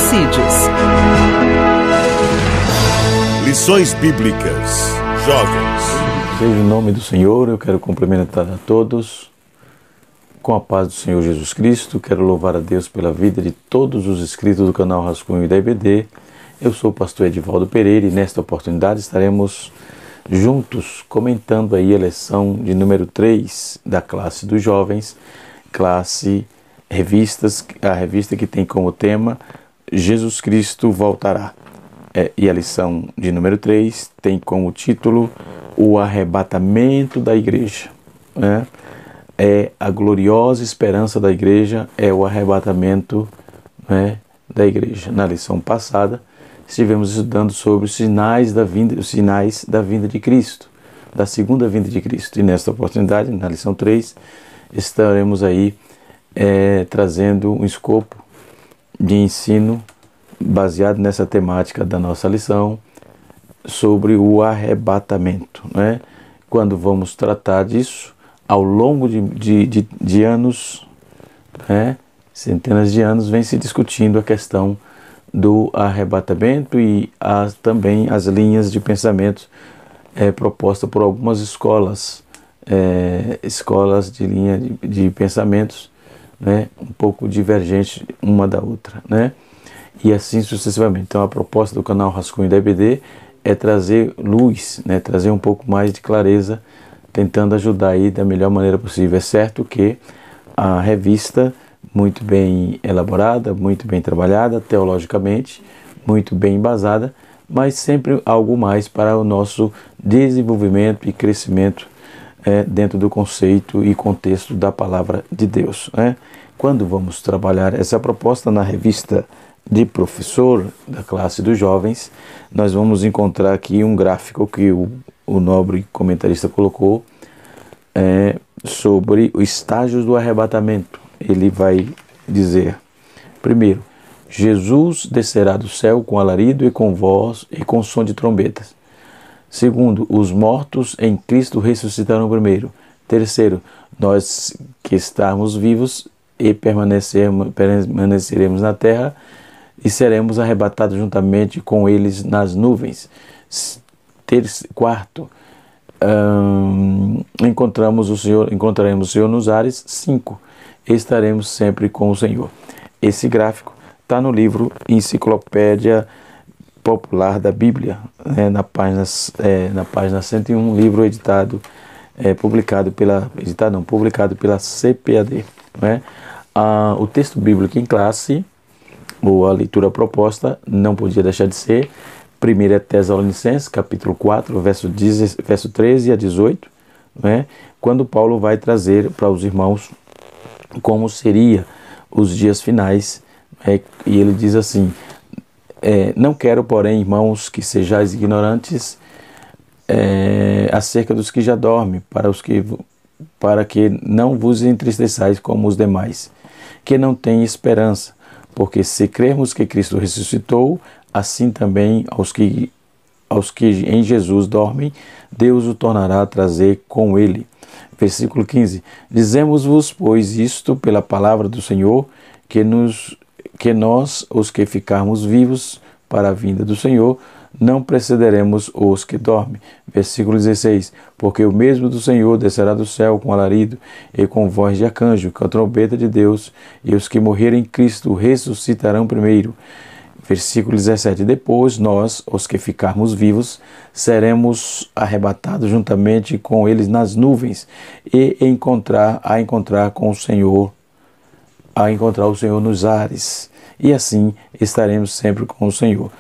Suicídios. Lições Bíblicas. Jovens. Seja em nome do Senhor, eu quero cumprimentar a todos com a paz do Senhor Jesus Cristo. Quero louvar a Deus pela vida de todos os inscritos do canal Rascunho e da IBD. Eu sou o pastor Edivaldo Pereira e nesta oportunidade estaremos juntos comentando aí a lição de número 3 da classe dos jovens, classe revistas, a revista que tem como tema Jesus Cristo voltará. E a lição de número 3 tem como título O Arrebatamento da Igreja. É a gloriosa esperança da igreja, é o arrebatamento, da igreja. Na lição passada, estivemos estudando sobre os sinais da vinda de Cristo, da segunda vinda de Cristo. E nesta oportunidade, na lição 3, estaremos aí trazendo um escopo de ensino baseado nessa temática da nossa lição sobre o arrebatamento. Quando vamos tratar disso, ao longo de anos, centenas de anos, vem se discutindo a questão do arrebatamento e também as linhas de pensamento propostas por algumas escolas de linha de pensamentos, um pouco divergentes uma da outra, e assim sucessivamente. Então a proposta do canal Rascunho da IBD é trazer luz, trazer um pouco mais de clareza, tentando ajudar aí da melhor maneira possível. É certo que a revista, muito bem elaborada, muito bem trabalhada, teologicamente, muito bem embasada, mas sempre algo mais para o nosso desenvolvimento e crescimento dentro do conceito e contexto da palavra de Deus. Quando vamos trabalhar essa proposta na revista de professor da classe dos jovens, nós vamos encontrar aqui um gráfico que o nobre comentarista colocou sobre os estágios do arrebatamento. Ele vai dizer: primeiro, Jesus descerá do céu com alarido e com voz e com som de trombetas. Segundo, os mortos em Cristo ressuscitarão primeiro. Terceiro, nós que estamos vivos e permaneceremos na terra e seremos arrebatados juntamente com eles nas nuvens. Quarto, encontraremos o Senhor nos ares. 5, estaremos sempre com o Senhor. Esse gráfico está no livro Enciclopédia Popular da Bíblia, na página 101, livro publicado pela CPAD. O texto bíblico em classe, ou a leitura proposta, não podia deixar de ser 1 Tessalonicenses, capítulo 4, verso 13 a 18, quando Paulo vai trazer para os irmãos como seria os dias finais, e ele diz assim: não quero, porém, irmãos, que sejais ignorantes acerca dos que já dormem, para que não vos entristeçais como os demais, que não têm esperança, porque se crermos que Cristo ressuscitou, assim também aos que em Jesus dormem, Deus o tornará a trazer com ele. Versículo 15. Dizemos-vos, pois, isto pela palavra do Senhor, que nós, os que ficarmos vivos para a vinda do Senhor, não precederemos os que dormem. Versículo 16. Porque o mesmo do Senhor descerá do céu com alarido e com voz de arcanjo, com a trombeta de Deus, e os que morrerem em Cristo ressuscitarão primeiro. Versículo 17. Depois nós, os que ficarmos vivos, seremos arrebatados juntamente com eles nas nuvens e encontrar o Senhor nos ares. E assim estaremos sempre com o Senhor.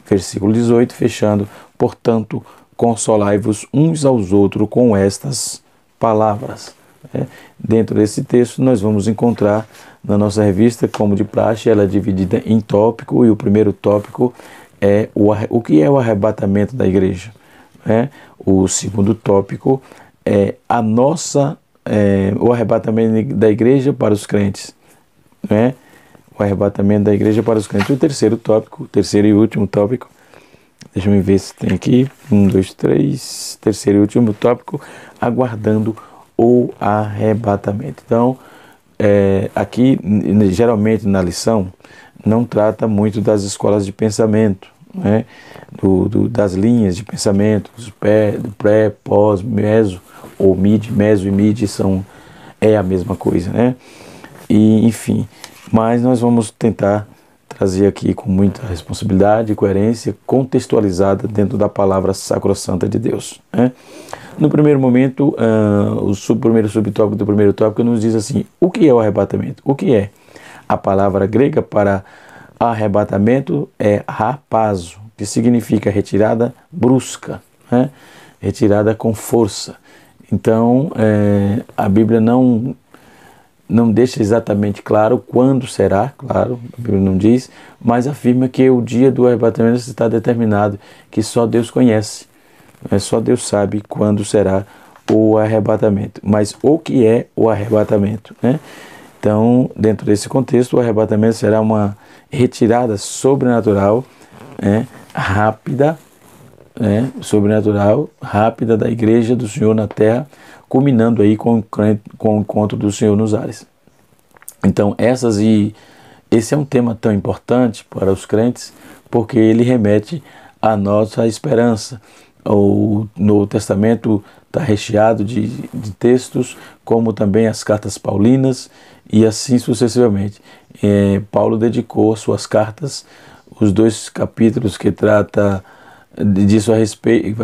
Versículo 18, fechando: portanto, consolai-vos uns aos outros com estas palavras. Dentro desse texto nós vamos encontrar na nossa revista, como de praxe, ela é dividida em tópico, e o primeiro tópico é o que é o arrebatamento da igreja. O segundo tópico é o arrebatamento da igreja para os crentes. O arrebatamento da igreja para os crentes. O terceiro tópico, o terceiro e último tópico, deixa eu ver se tem aqui, 1, 2, 3, terceiro e último tópico, aguardando o arrebatamento. Então, aqui, geralmente na lição, não trata muito das escolas de pensamento, né? Das linhas de pensamento, do pré, pós, meso, ou mid, meso e mid é a mesma coisa, né? E, enfim, mas nós vamos tentar trazer aqui com muita responsabilidade e coerência, contextualizada dentro da palavra sacrossanta de Deus, né? No primeiro momento, o primeiro subtópico do primeiro tópico nos diz assim: o que é o arrebatamento? O que é? A palavra grega para arrebatamento é harpazo, que significa retirada brusca, né? Retirada com força. Então, a Bíblia não deixa exatamente claro quando será, claro, a Bíblia não diz, mas afirma que o dia do arrebatamento está determinado, que só Deus conhece, só Deus sabe quando será o arrebatamento. Mas o que é o arrebatamento, né? Então, dentro desse contexto, o arrebatamento será uma retirada sobrenatural, rápida, sobrenatural, rápida da igreja do Senhor na terra, culminando aí com o encontro do Senhor nos ares. Então, esse é um tema tão importante para os crentes, porque ele remete à nossa esperança. O Novo Testamento está recheado de textos, como também as cartas paulinas, e assim sucessivamente. Paulo dedicou suas cartas, os 2 capítulos que trata disso a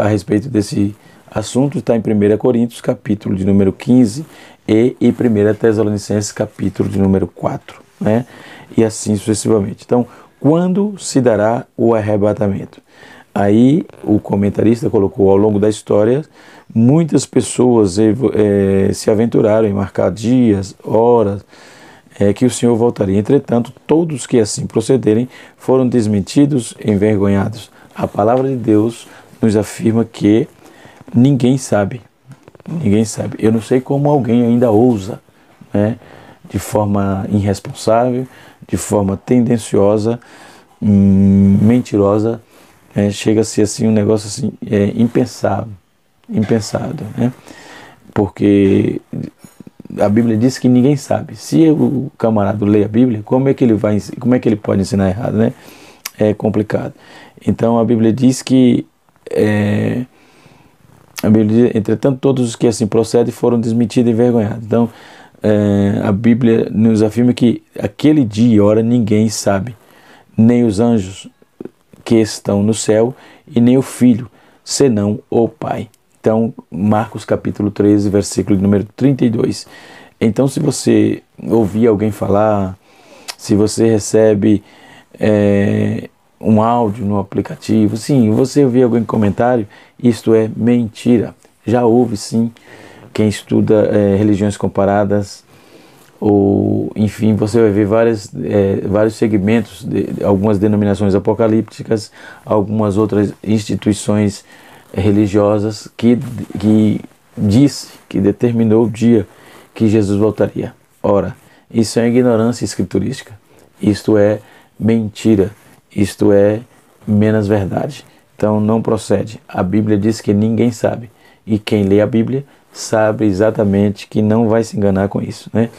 respeito desse assunto, está em 1 Coríntios, capítulo de número 15, e 1 Tessalonicenses, capítulo de número 4, né? E assim sucessivamente. Então, quando se dará o arrebatamento? Aí o comentarista colocou: ao longo da história, muitas pessoas se aventuraram em marcar dias, horas, que o Senhor voltaria. Entretanto, todos que assim procederem foram desmentidos, envergonhados. A palavra de Deus nos afirma que ninguém sabe. Ninguém sabe. Eu não sei como alguém ainda ousa, né, de forma irresponsável, de forma tendenciosa, mentirosa, chega a ser assim um negócio assim, impensado, né? Porque a Bíblia diz que ninguém sabe. Se o camarada lê a Bíblia, como é que ele pode ensinar errado, né? É complicado. Então a Bíblia diz que entretanto todos os que assim procedem foram desmentidos e envergonhados. Então a Bíblia nos afirma que aquele dia e hora ninguém sabe, nem os anjos que estão no céu e nem o Filho, senão o Pai. Então, Marcos capítulo 13, versículo número 32. Então, se você ouvir alguém falar, se você recebe um áudio no aplicativo, sim, você ouvir alguém comentário, isto é mentira. Já houve, sim, quem estuda religiões comparadas, ou, enfim, você vai ver vários segmentos de algumas denominações apocalípticas, algumas outras instituições religiosas que determinou o dia que Jesus voltaria. Ora, isso é ignorância escriturística, isto é mentira, isto é menos verdade. Então não procede. A Bíblia diz que ninguém sabe, e quem lê a Bíblia sabe exatamente que não vai se enganar com isso, né?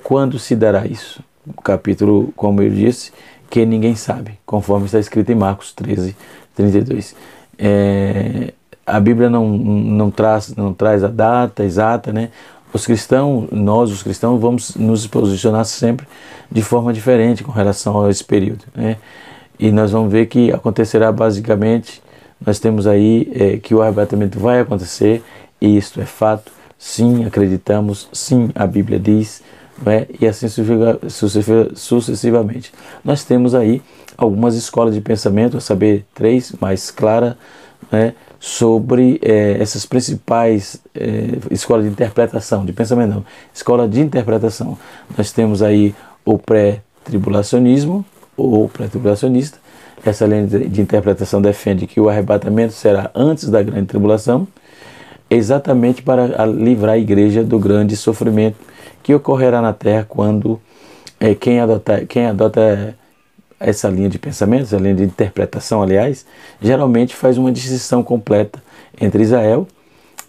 Quando se dará isso? O capítulo, como eu disse, que ninguém sabe, conforme está escrito em Marcos 13, 32. A Bíblia não traz a data exata, né? Nós os cristãos vamos nos posicionar sempre de forma diferente com relação a esse período, né? E nós vamos ver que acontecerá basicamente, nós temos aí que o arrebatamento vai acontecer, e isto é fato, sim, acreditamos, sim, a Bíblia diz, e assim sucessivamente. Nós temos aí algumas escolas de pensamento, a saber, 3 mais claras, sobre essas principais escolas de interpretação, de pensamento não, escola de interpretação. Nós temos aí o pré-tribulacionismo, ou pré-tribulacionista. Essa linha de interpretação defende que o arrebatamento será antes da grande tribulação, exatamente para livrar a igreja do grande sofrimento que ocorrerá na terra quando quem adota essa linha de pensamento, essa linha de interpretação, aliás, geralmente faz uma distinção completa entre Israel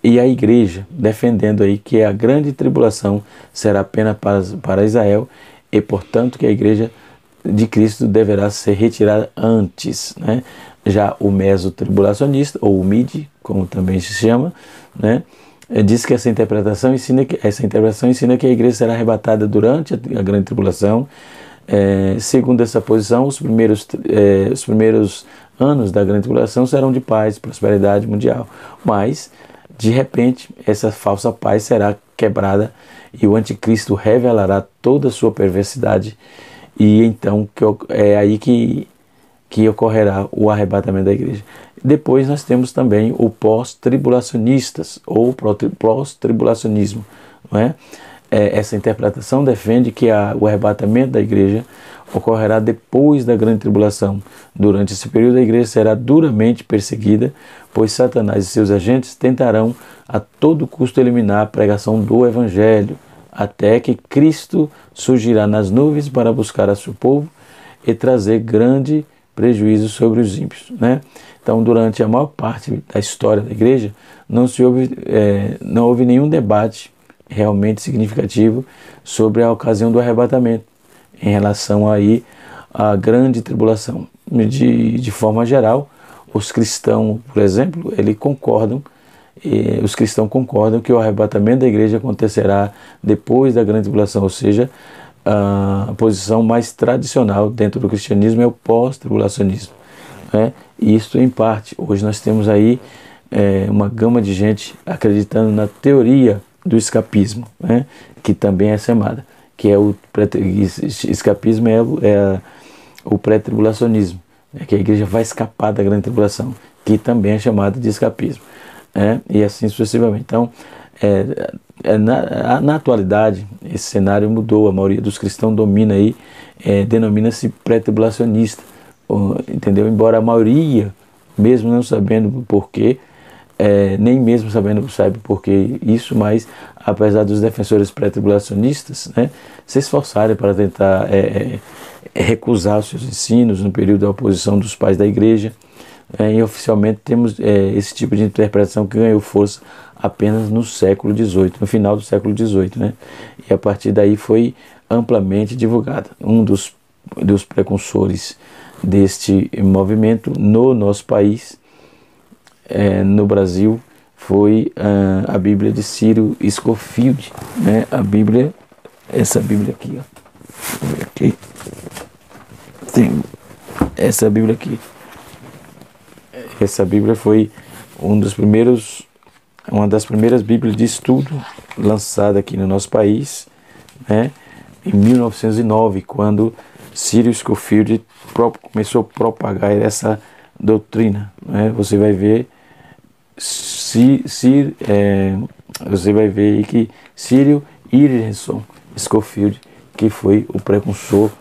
e a igreja, defendendo aí que a grande tribulação será apenas para Israel, e portanto que a igreja de Cristo deverá ser retirada antes, né? Já o mesotribulacionista, ou o MID, como também se chama, né? Diz que essa interpretação ensina que a igreja será arrebatada durante a grande tribulação. Segundo essa posição, os primeiros anos da grande tribulação serão de paz, prosperidade mundial. Mas, de repente, essa falsa paz será quebrada e o anticristo revelará toda a sua perversidade. E então é aí que ocorrerá o arrebatamento da igreja. Depois nós temos também o pós-tribulacionistas, ou pós-tribulacionismo, não é? Essa interpretação defende que o arrebatamento da igreja ocorrerá depois da grande tribulação. Durante esse período a igreja será duramente perseguida, pois Satanás e seus agentes tentarão a todo custo eliminar a pregação do evangelho, até que Cristo surgirá nas nuvens para buscar a seu povo e trazer grande prejuízo sobre os ímpios, né? Então, durante a maior parte da história da igreja, não houve nenhum debate realmente significativo sobre a ocasião do arrebatamento, em relação aí à grande tribulação. De forma geral, os cristãos, por exemplo, os cristãos concordam que o arrebatamento da igreja acontecerá depois da grande tribulação, ou seja, a posição mais tradicional dentro do cristianismo é o pós-tribulacionismo, né? E isso em parte, hoje nós temos aí uma gama de gente acreditando na teoria do escapismo, né? Que também é chamada, que é o escapismo o pré-tribulacionismo, né? Que a igreja vai escapar da grande tribulação, que também é chamada de escapismo, né? E assim sucessivamente. Então, na atualidade, esse cenário mudou. A maioria dos cristãos denomina-se pré-tribulacionista, entendeu? Embora a maioria, mesmo não sabendo porquê, nem mesmo sabe porquê isso, mas apesar dos defensores pré-tribulacionistas, né, se esforçarem para tentar recusar os seus ensinos no período da oposição dos pais da igreja, e oficialmente temos esse tipo de interpretação que ganhou força apenas no século XVIII, no final do século XVIII, né? E a partir daí foi amplamente divulgada. Um dos precursores deste movimento no nosso país, no Brasil, foi a Bíblia de Ciro Scofield, né? Essa Bíblia aqui, ó. Aqui. Tem essa Bíblia aqui. Essa Bíblia foi uma das primeiras Bíblias de estudo lançada aqui no nosso país, né, em 1909, quando Ciro Scofield começou a propagar essa doutrina, né? Você vai ver aí que Ciro Ireson Scofield, que foi o precursor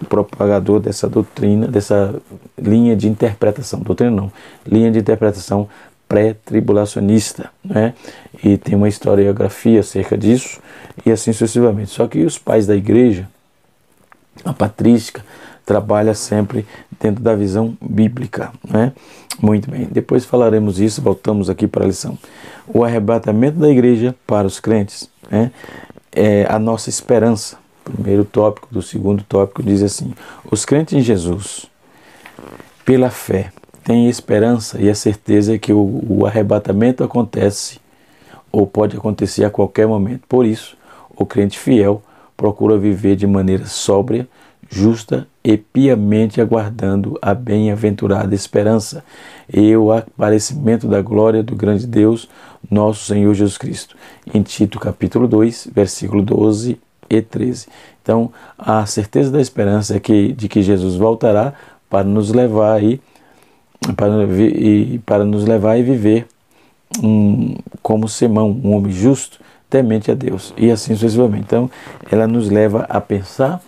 propagador dessa doutrina, dessa linha de interpretação, linha de interpretação pré-tribulacionista, né? E tem uma historiografia acerca disso, e assim sucessivamente. Só que os pais da igreja, a patrística, trabalha sempre dentro da visão bíblica, né? Muito bem, depois falaremos isso, voltamos aqui para a lição. O arrebatamento da igreja para os crentes, né, é a nossa esperança. Primeiro tópico do segundo tópico diz assim: os crentes em Jesus, pela fé, têm esperança e a certeza que o arrebatamento acontece ou pode acontecer a qualquer momento. Por isso, o crente fiel procura viver de maneira sóbria, justa e piamente aguardando a bem-aventurada esperança e o aparecimento da glória do grande Deus, nosso Senhor Jesus Cristo. Em Tito capítulo 2, versículo 12 e 13. Então, a certeza da esperança é de que Jesus voltará para nos levar e viver como Simão, um homem justo, temente a Deus, e assim sucessivamente. Então, ela nos leva a pensar,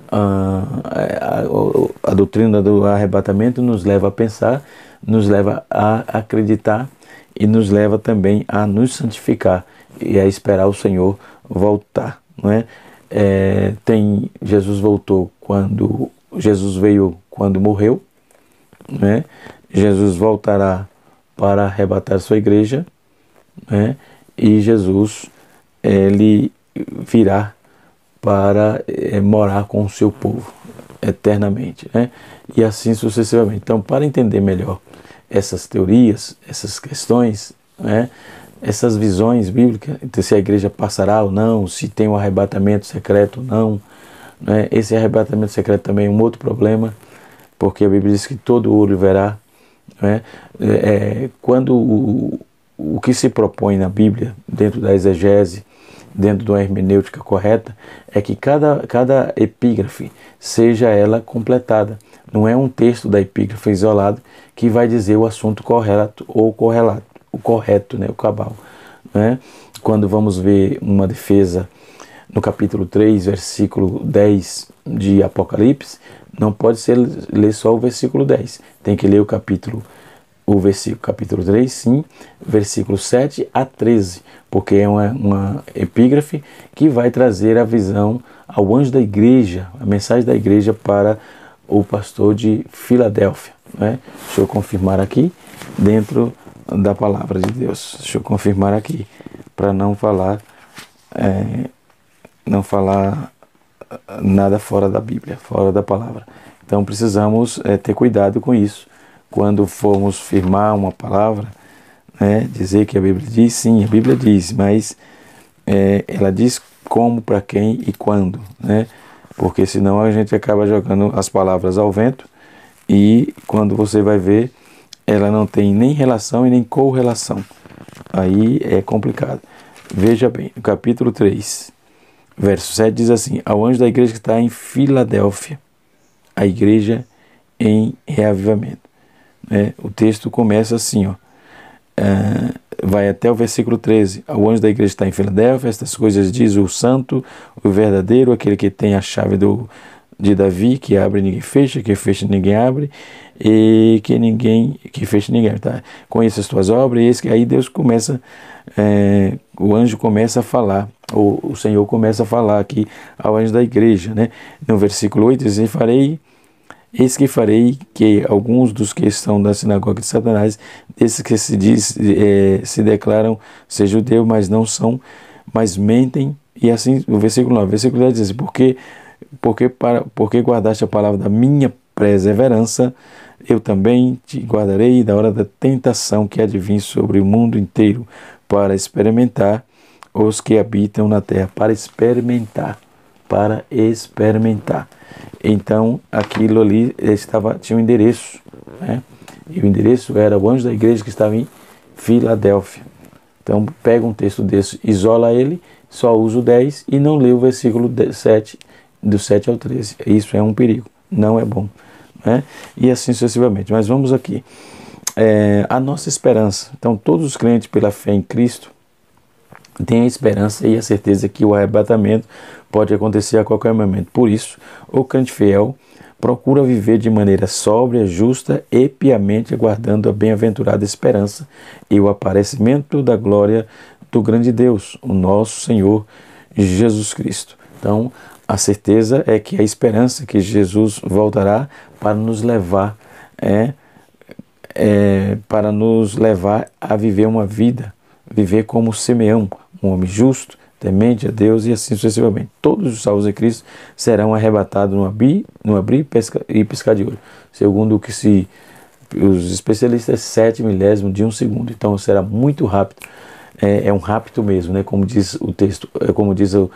a doutrina do arrebatamento nos leva a pensar, nos leva a acreditar e nos leva também a nos santificar e a esperar o Senhor voltar, não é? Jesus veio quando morreu, né? Jesus voltará para arrebatar sua igreja, né? E Jesus ele virá para morar com o seu povo eternamente, né? E assim sucessivamente. Então, para entender melhor essas teorias, essas questões, né? Essas visões bíblicas, se a igreja passará ou não, se tem um arrebatamento secreto ou não, né? Esse arrebatamento secreto também é um outro problema, porque a Bíblia diz que todo olho verá, né? Quando o que se propõe na Bíblia, dentro da exegese, dentro de uma hermenêutica correta, é que cada epígrafe seja ela completada. Não é um texto da epígrafe isolado que vai dizer o assunto correto ou correlato, o correto, né, o cabal, né? Quando vamos ver uma defesa no capítulo 3, versículo 10 de Apocalipse, não pode ser ler só o versículo 10, tem que ler o capítulo 3, sim, versículo 7 a 13, porque é uma epígrafe que vai trazer a visão ao anjo da igreja, a mensagem da igreja para o pastor de Filadélfia, né? Deixa eu confirmar aqui, dentro da palavra de Deus. Deixa eu confirmar aqui, para não falar nada fora da Bíblia, fora da palavra. Então precisamos ter cuidado com isso. Quando formos firmar uma palavra, né, dizer que a Bíblia diz, sim, a Bíblia diz, mas ela diz como, para quem e quando, né? Porque senão a gente acaba jogando as palavras ao vento e quando você vai ver, ela não tem nem relação e nem correlação. Aí é complicado. Veja bem, no capítulo 3, verso 7 diz assim: ao anjo da igreja que está em Filadélfia, a igreja em reavivamento. O texto começa assim, vai até o versículo 13. Ao anjo da igreja que está em Filadélfia, estas coisas diz o santo, o verdadeiro, aquele que tem a chave de Davi, que abre e ninguém fecha, que fecha e ninguém abre, e que fecha e ninguém, tá? Conheça as tuas obras, e que aí Deus começa, o anjo começa a falar, ou o Senhor começa a falar aqui ao anjo da igreja, né? No versículo 8 diz: eis que farei que alguns dos que estão da sinagoga de Satanás, esses que se declaram ser judeus, mas não são, mas mentem. E assim, o versículo 9, o versículo 10 diz: porque guardaste a palavra da minha perseverança, eu também te guardarei da hora da tentação que há de vir sobre o mundo inteiro, para experimentar os que habitam na terra. Para experimentar. Então, aquilo ali tinha um endereço, né? E o endereço era o anjo da igreja que estava em Filadélfia. Então, pega um texto desse, isola ele, só usa o 10 e não lê o versículo 7, do 7 ao 13. Isso é um perigo, não é bom, né? E assim sucessivamente. Mas vamos aqui. A nossa esperança. Então, todos os crentes pela fé em Cristo têm a esperança e a certeza que o arrebatamento pode acontecer a qualquer momento. Por isso, o crente fiel procura viver de maneira sóbria, justa e piamente, aguardando a bem-aventurada esperança e o aparecimento da glória do grande Deus, o nosso Senhor Jesus Cristo. Então, a certeza é que a esperança que Jesus voltará para nos levar a viver uma vida, viver como Simeão, um homem justo, temente a Deus e assim sucessivamente. Todos os salvos em Cristo serão arrebatados no abrir e piscar de olho. Segundo o que os especialistas, 7/1000 de um segundo. Então será muito rápido. É um rapto mesmo, né? Como diz o texto, como diz o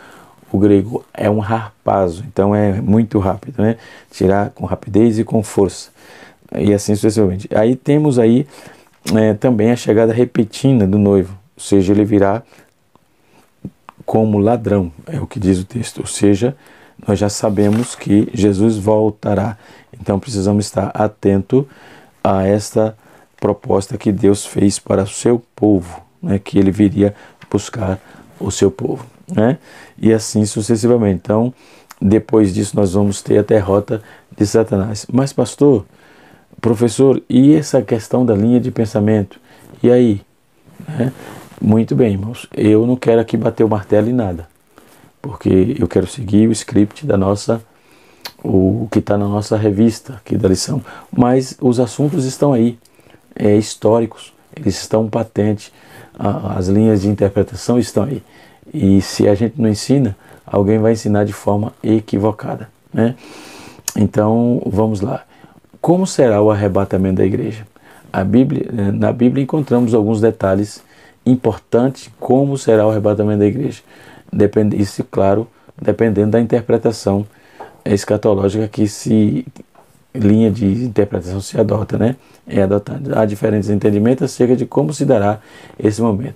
grego, é um harpazo. Então é muito rápido, né? Tirar com rapidez e com força. E assim sucessivamente. Aí temos também a chegada repentina do noivo. Ou seja, ele virá como ladrão, é o que diz o texto. Ou seja, nós já sabemos que Jesus voltará. Então precisamos estar atento a esta proposta que Deus fez para o seu povo, né? Que ele viria buscar o seu povo, né? E assim sucessivamente. Então, depois disso nós vamos ter a derrota de Satanás. Mas pastor, professor, e essa questão da linha de pensamento? E aí? Né? Muito bem, irmãos. Eu não quero aqui bater o martelo em nada, porque eu quero seguir o script o que está na nossa revista aqui da lição. Mas os assuntos estão aí, históricos, eles estão patentes, as linhas de interpretação estão aí. E se a gente não ensina, alguém vai ensinar de forma equivocada, né? Então, vamos lá. Como será o arrebatamento da igreja? Na Bíblia encontramos alguns detalhes importantes como será o arrebatamento da igreja. Isso, claro, dependendo da interpretação escatológica linha de interpretação se adota, né? É adotada. Há diferentes entendimentos acerca de como se dará esse momento.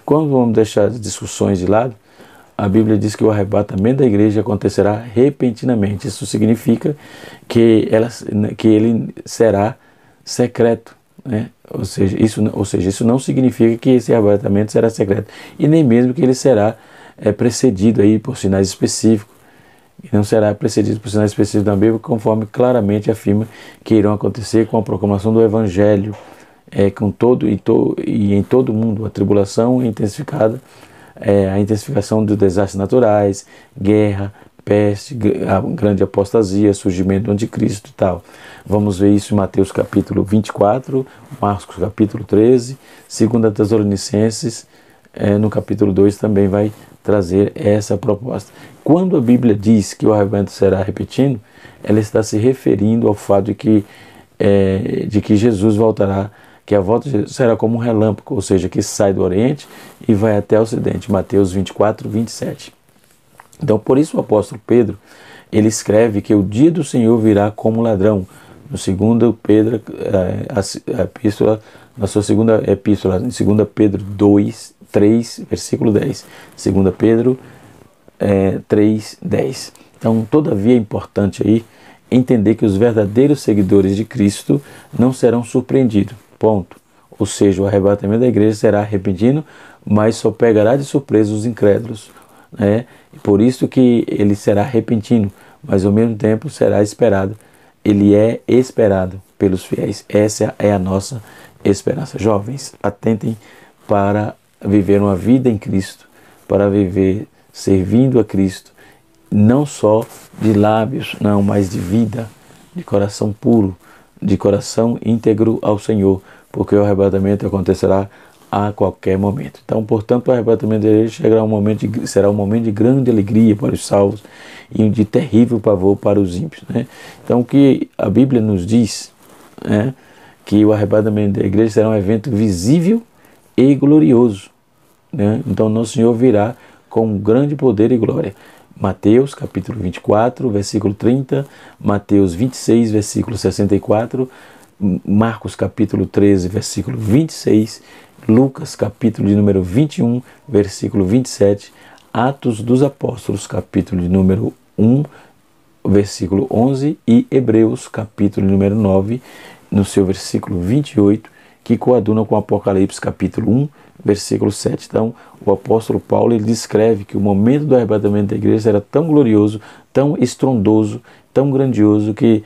Quando vamos deixar as discussões de lado, a Bíblia diz que o arrebatamento da igreja acontecerá repentinamente. Isso significa que ele será secreto, né? Ou seja, isso não significa que esse arrebatamento será secreto, e nem mesmo que ele será precedido aí por sinais específicos. E não será precedido por sinais específicos da Bíblia, conforme claramente afirma que irão acontecer com a proclamação do Evangelho, e em todo o mundo. A tribulação é intensificada, a intensificação dos desastres naturais, guerra, peste, a grande apostasia, surgimento do anticristo e tal. Vamos ver isso em Mateus capítulo 24, Marcos capítulo 13, 2 Tessalonicenses, no capítulo 2 também vai trazer essa proposta. Quando a Bíblia diz que o arrebatamento será repetindo, ela está se referindo ao fato de que Jesus voltará, que a volta de Jesus será como um relâmpago, ou seja, que sai do Oriente e vai até o Ocidente. Mateus 24, 27. Então, por isso o apóstolo Pedro, ele escreve que o dia do Senhor virá como ladrão. No 2 Pedro, na sua segunda epístola, em 2 Pedro 2, 3, versículo 10. 2 Pedro 3, 10. Então, todavia é importante aí entender que os verdadeiros seguidores de Cristo não serão surpreendidos. Ponto. Ou seja, o arrebatamento da igreja será repentino, mas só pegará de surpresa os incrédulos, né? E por isso que ele será repentino, mas ao mesmo tempo será esperado. Ele é esperado pelos fiéis. Essa é a nossa esperança. Jovens, atentem para viver uma vida em Cristo, para viver servindo a Cristo, não só de lábios, não, mas de vida, de coração puro, de coração íntegro ao Senhor, porque o arrebatamento acontecerá a qualquer momento. Então, portanto, o arrebatamento dele será um momento de grande alegria para os salvos e de terrível pavor para os ímpios, né? Então, o que a Bíblia nos diz, né, que o arrebatamento da igreja será um evento visível e glorioso, né? Então, nosso Senhor virá com grande poder e glória. Mateus capítulo 24, versículo 30, Mateus 26, versículo 64, Marcos capítulo 13, versículo 26, Lucas capítulo de número 21, versículo 27, Atos dos Apóstolos capítulo de número 1, versículo 11 e Hebreus capítulo de número 9, no seu versículo 28, que coaduna com Apocalipse capítulo 1, versículo 7. Então, o apóstolo Paulo, ele descreve que o momento do arrebatamento da igreja era tão glorioso, tão estrondoso, tão grandioso, que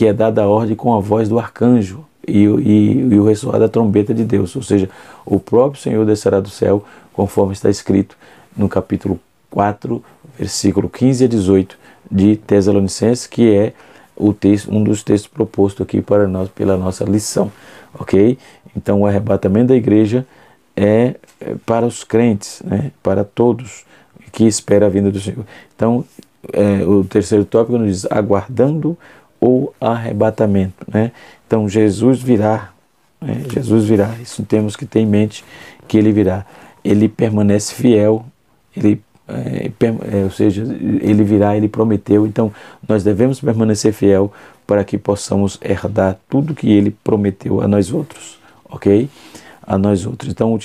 é dada a ordem com a voz do arcanjo e o ressoar da trombeta de Deus. Ou seja, o próprio Senhor descerá do céu, conforme está escrito no capítulo 4, versículo 15 a 18 de Tessalonicenses, que é um dos textos propostos aqui para nós pela nossa lição, ok? Então, o arrebatamento da igreja é para os crentes, né? Para todos que esperam a vinda do Senhor. Então, o terceiro tópico nos diz aguardando o arrebatamento, né? Então, Jesus virá, né? Jesus virá. Isso temos que ter em mente, que ele virá. Ele permanece fiel, ou seja, ele virá, ele prometeu. Então, nós devemos permanecer fiel para que possamos herdar tudo que ele prometeu a nós outros, ok? A nós outros. Então,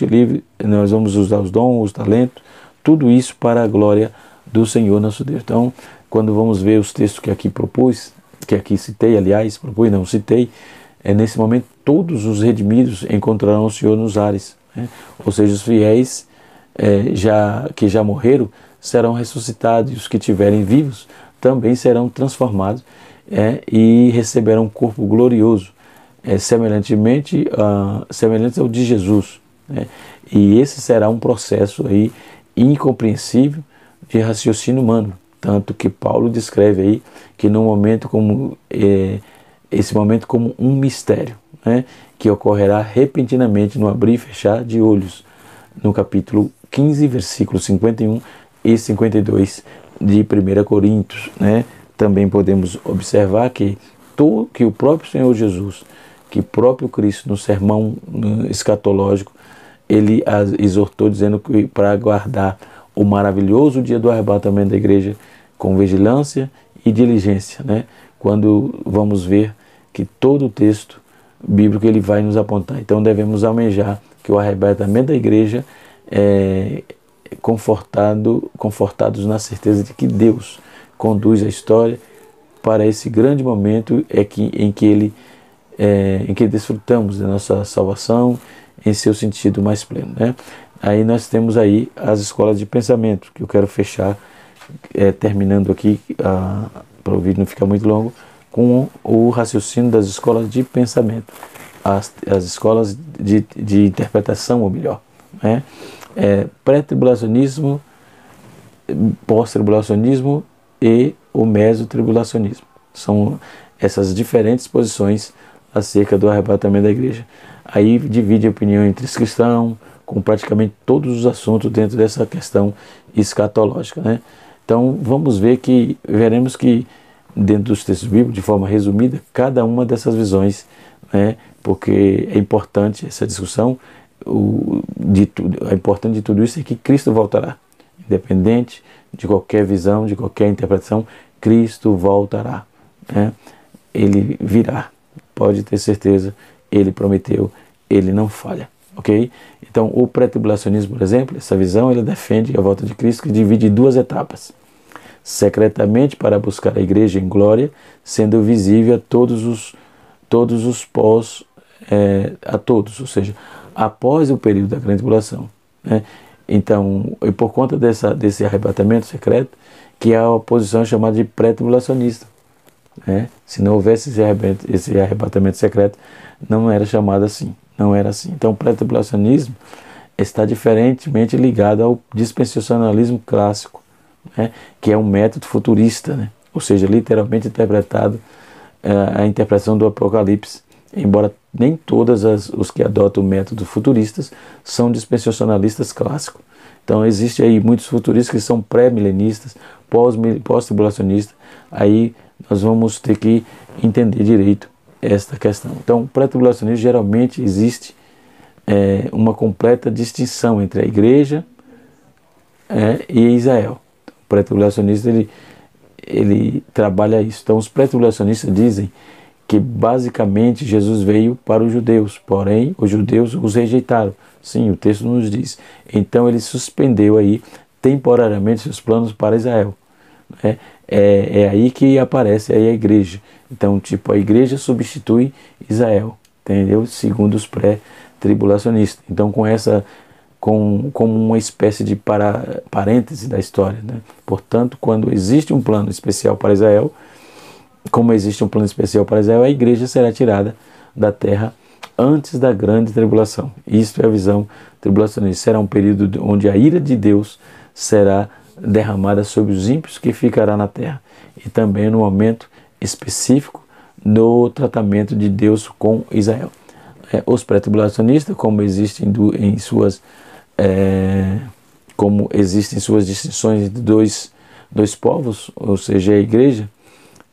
nós vamos usar os dons, os talentos, tudo isso para a glória do Senhor nosso Deus. Então, quando vamos ver os textos que aqui propus, que aqui citei, aliás, nesse momento todos os redimidos encontrarão o Senhor nos ares, né? Ou seja, os fiéis que já morreram serão ressuscitados, e os que estiverem vivos também serão transformados e receberão um corpo glorioso, semelhante ao de Jesus, né? E esse será um processo aí incompreensível de raciocínio humano, tanto que Paulo descreve aí que no momento como esse momento como um mistério, né, que ocorrerá repentinamente no abrir e fechar de olhos, no capítulo 15, versículos 51 e 52 de 1 Coríntios, né? Também podemos observar que o próprio Senhor Jesus, que o próprio Cristo, no sermão escatológico, ele exortou dizendo que para aguardar o maravilhoso dia do arrebatamento da igreja com vigilância e diligência, né? Quando vamos ver que todo o texto bíblico ele vai nos apontar. Então devemos almejar que o arrebatamento da igreja é confortados na certeza de que Deus conduz a história para esse grande momento em que desfrutamos da nossa salvação em seu sentido mais pleno, né? Aí nós temos aí as escolas de pensamento, que eu quero fechar, terminando aqui, para o vídeo não ficar muito longo, com o raciocínio das escolas de pensamento, as escolas de interpretação, ou melhor, né? Pré-tribulacionismo, pós-tribulacionismo e o mesotribulacionismo. São essas diferentes posições acerca do arrebatamento da igreja. Aí divide a opinião entre os cristãos, com praticamente todos os assuntos dentro dessa questão escatológica, né? Então veremos que dentro dos textos bíblicos, de forma resumida, cada uma dessas visões, né? Porque é importante essa discussão, é importante de tudo isso é que Cristo voltará, independente de qualquer visão, de qualquer interpretação, Cristo voltará, né? Ele virá, pode ter certeza, ele prometeu, ele não falha, ok? Então o pré-tribulacionismo, por exemplo, essa visão, ele defende a volta de Cristo, que divide em duas etapas: secretamente para buscar a igreja em glória, sendo visível a todos os pós, ou seja, após o período da grande tribulação, né? Então, e por conta desse arrebatamento secreto, que a oposição é chamada de pré-tribulacionista, né? Se não houvesse esse arrebatamento secreto, não era chamado assim, não era assim. Então, o pré-tribulacionismo está diferentemente ligado ao dispensacionalismo clássico, né? Que é um método futurista, né? Ou seja, literalmente interpretado, a interpretação do Apocalipse, embora nem todas os que adotam métodos futuristas são dispensacionalistas clássicos. Então existe aí muitos futuristas que são pré-milenistas, pós-tribulacionistas. Aí nós vamos ter que entender direito esta questão. Então, pré-tribulacionismo geralmente existe uma completa distinção entre a igreja e Israel. O pré-tribulacionista ele trabalha isso. Então os pré-tribulacionistas dizem que basicamente Jesus veio para os judeus, porém os judeus os rejeitaram. Sim, o texto nos diz. Então ele suspendeu aí temporariamente seus planos para Israel. É aí que aparece aí a igreja. Então, a igreja substitui Israel, entendeu? Segundo os pré-tribulacionistas. Então, como uma espécie de parêntese da história, né? Portanto, quando existe um plano especial para Israel, como existe um plano especial para Israel, a igreja será tirada da terra antes da grande tribulação. Isto é a visão tribulacionista. Será um período onde a ira de Deus será derramada sobre os ímpios que ficará na terra, e também no momento específico do tratamento de Deus com Israel. Os pré-tribulacionistas, como existem suas distinções entre dois povos, ou seja, a igreja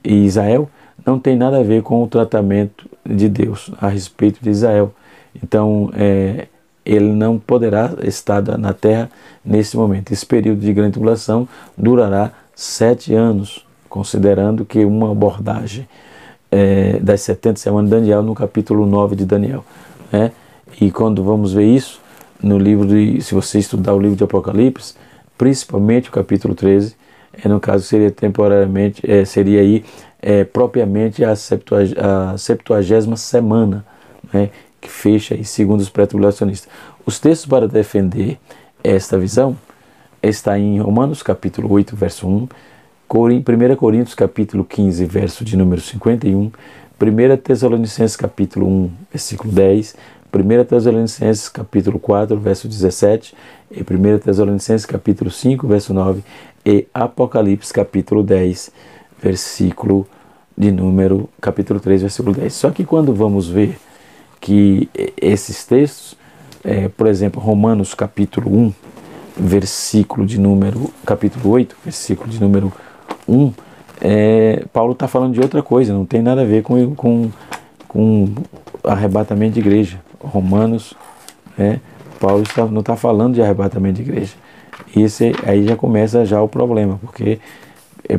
e Israel, não tem nada a ver com o tratamento de Deus a respeito de Israel. Então, ele não poderá estar na terra nesse momento. Esse período de grande tribulação durará 7 anos, considerando que uma abordagem das 70 semanas de Daniel, no capítulo 9 de Daniel, né? E quando vamos ver isso, no livro se você estudar o livro de Apocalipse, principalmente o capítulo 13, no caso seria temporariamente, seria aí propriamente a 70ª semana, né, que fecha aí, segundo os pré-tribulacionistas. Os textos para defender esta visão está em Romanos capítulo 8, verso 1, 1 Coríntios capítulo 15, verso de número 51, 1 Tessalonicenses capítulo 1, versículo 10, 1 Tessalonicenses capítulo 4, verso 17, e 1 Tessalonicenses capítulo 5, verso 9, e Apocalipse capítulo 10, versículo de número, capítulo 3, versículo 10. Só que quando vamos ver que esses textos, por exemplo, Romanos capítulo 1, capítulo 8, versículo de número 1, Paulo está falando de outra coisa, não tem nada a ver com arrebatamento de igreja. Romanos, Paulo não está falando de arrebatamento de igreja. Aí já começa já o problema, porque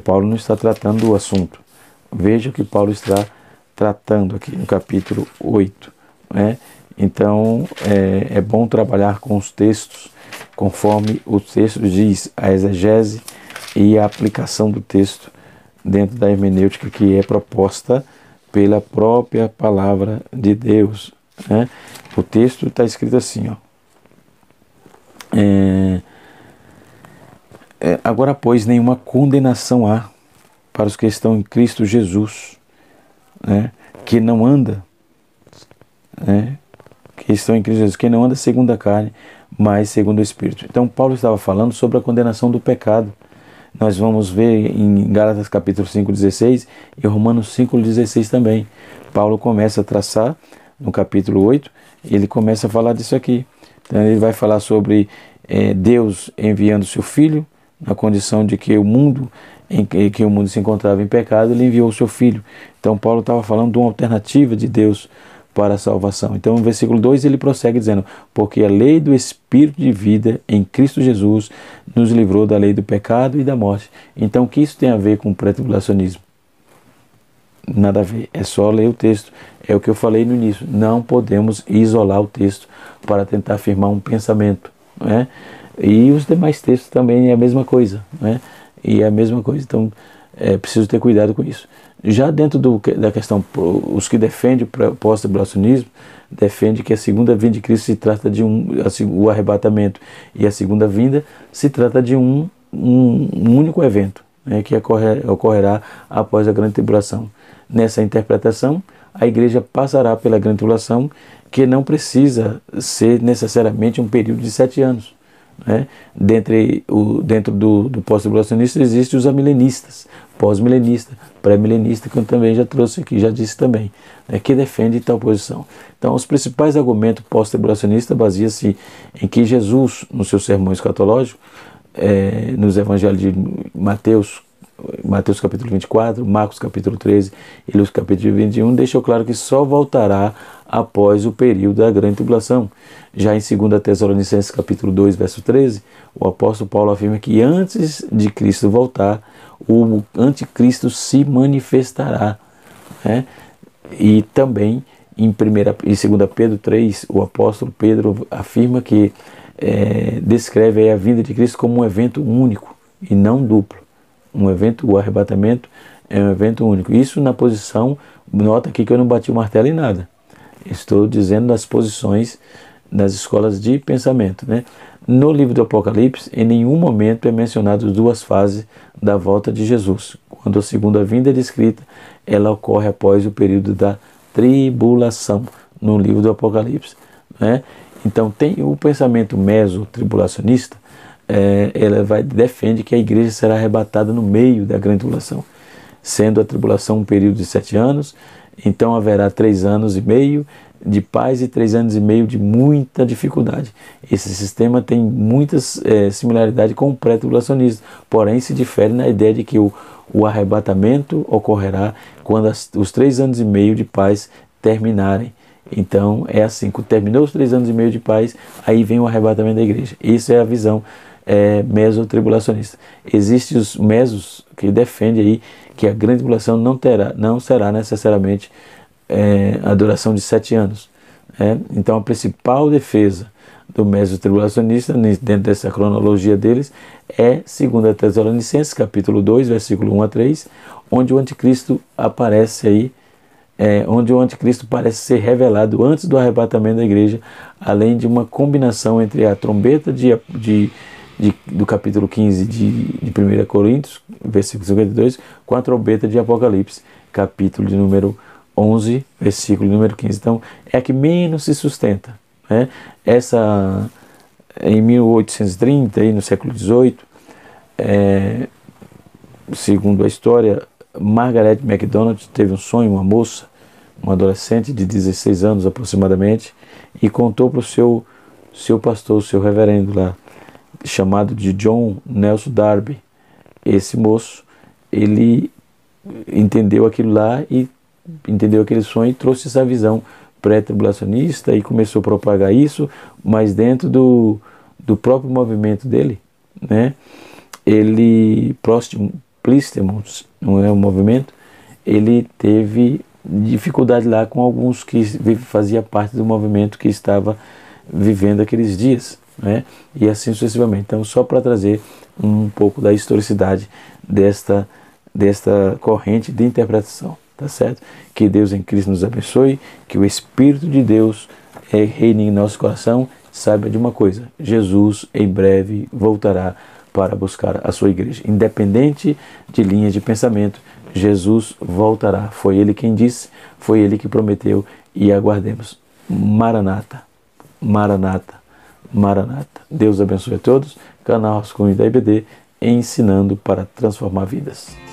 Paulo não está tratando do assunto. Veja o que Paulo está tratando aqui no capítulo 8. Então, é bom trabalhar com os textos, conforme o texto diz, a exegese e a aplicação do texto dentro da hermenêutica que é proposta pela própria palavra de Deus. O texto está escrito assim, agora, pois, nenhuma condenação há para os que estão em Cristo Jesus, que não anda, que estão em Cristo Jesus, que não anda segundo a carne, mas segundo o Espírito. Então, Paulo estava falando sobre a condenação do pecado. Nós vamos ver em Gálatas capítulo 5:16 e Romanos 5:16 também. Paulo começa a traçar no capítulo 8, ele começa a falar disso aqui. Então, ele vai falar sobre Deus enviando seu Filho, na condição de que o mundo se encontrava em pecado, ele enviou o seu Filho. Então, Paulo estava falando de uma alternativa de Deus para a salvação. Então, no versículo 2 ele prossegue dizendo: porque a lei do Espírito de vida em Cristo Jesus nos livrou da lei do pecado e da morte. Então, o que isso tem a ver com o pré-tribulacionismo? Nada a ver, é só ler o texto. É o que eu falei no início, não podemos isolar o texto para tentar afirmar um pensamento, E os demais textos também é a mesma coisa, E é a mesma coisa, então é preciso ter cuidado com isso. Já dentro da questão, os que defendem o pós-tribulacionismo defendem que a segunda vinda de Cristo se trata de o arrebatamento, e a segunda vinda se trata de um único evento, que ocorrerá após a grande tribulação. Nessa interpretação, a igreja passará pela grande tribulação, que não precisa ser necessariamente um período de 7 anos. Dentro do pós-tribulacionista existem os amilenistas, pós-milenistas, pré-milenistas, que eu também já trouxe aqui, já disse também, que defende tal posição. Então, os principais argumentos pós-tribulacionistas baseiam-se em que Jesus, no seu sermão escatológico, nos evangelhos de Mateus capítulo 24, Marcos capítulo 13 e Lucas capítulo 21, deixou claro que só voltará após o período da grande tribulação. Já em 2 Tessalonicenses capítulo 2, verso 13, o apóstolo Paulo afirma que antes de Cristo voltar, o anticristo se manifestará. E também em 2 Pedro 3, o apóstolo Pedro afirma que descreve a vinda de Cristo como um evento único e não duplo. O arrebatamento é um evento único. Isso na posição, nota aqui que eu não bati o martelo em nada. Estou dizendo das posições das escolas de pensamento. No livro do Apocalipse, em nenhum momento é mencionado 2 fases da volta de Jesus. Quando a segunda vinda é descrita, ela ocorre após o período da tribulação, no livro do Apocalipse. Então tem o pensamento meso-tribulacionista, ela defende que a igreja será arrebatada no meio da grande tribulação, sendo a tribulação um período de 7 anos, então haverá 3 anos e meio de paz e 3 anos e meio de muita dificuldade. Esse sistema tem muitas similaridades com o pré-tribulacionismo, porém se difere na ideia de que o arrebatamento ocorrerá quando os 3 anos e meio de paz terminarem. Então é assim, quando terminou os 3 anos e meio de paz, aí vem o arrebatamento da igreja. Isso é a visão mesotribulacionista. Existem os mesos que defendem aí que a grande tribulação não será necessariamente a duração de 7 anos. Então a principal defesa do mesotribulacionista, dentro dessa cronologia deles, é 2 Tessalonicenses, capítulo 2, versículo 1 a 3, onde o anticristo aparece aí, onde o anticristo parece ser revelado antes do arrebatamento da igreja, além de uma combinação entre a trombeta do capítulo 15 de 1 Coríntios, versículo 52, com a trombeta de Apocalipse, capítulo de número 11, versículo número 15. Então, é a que menos se sustenta. Essa, em 1830, aí no século XVIII, segundo a história, Margaret MacDonald teve um sonho, uma moça, uma adolescente de 16 anos aproximadamente, e contou para o seu pastor, o seu reverendo lá, chamado de John Nelson Darby. Esse moço, ele entendeu aquilo lá e entendeu aquele sonho e trouxe essa visão pré-tribulacionista e começou a propagar isso, mas dentro do próprio movimento dele, né? Ele, Plistemons, não é um movimento, ele teve dificuldade lá com alguns que fazia parte do movimento que estava vivendo aqueles dias, né? E assim sucessivamente. Então, só para trazer um pouco da historicidade desta corrente de interpretação, tá certo? Que Deus em Cristo nos abençoe, que o Espírito de Deus reine em nosso coração. Saiba de uma coisa, Jesus em breve voltará para buscar a sua igreja. Independente de linha de pensamento, Jesus voltará. Foi Ele quem disse, foi Ele que prometeu, e aguardemos. Maranata, Maranata, Maranata. Deus abençoe a todos. Canal Rascunho da IBD, ensinando para transformar vidas.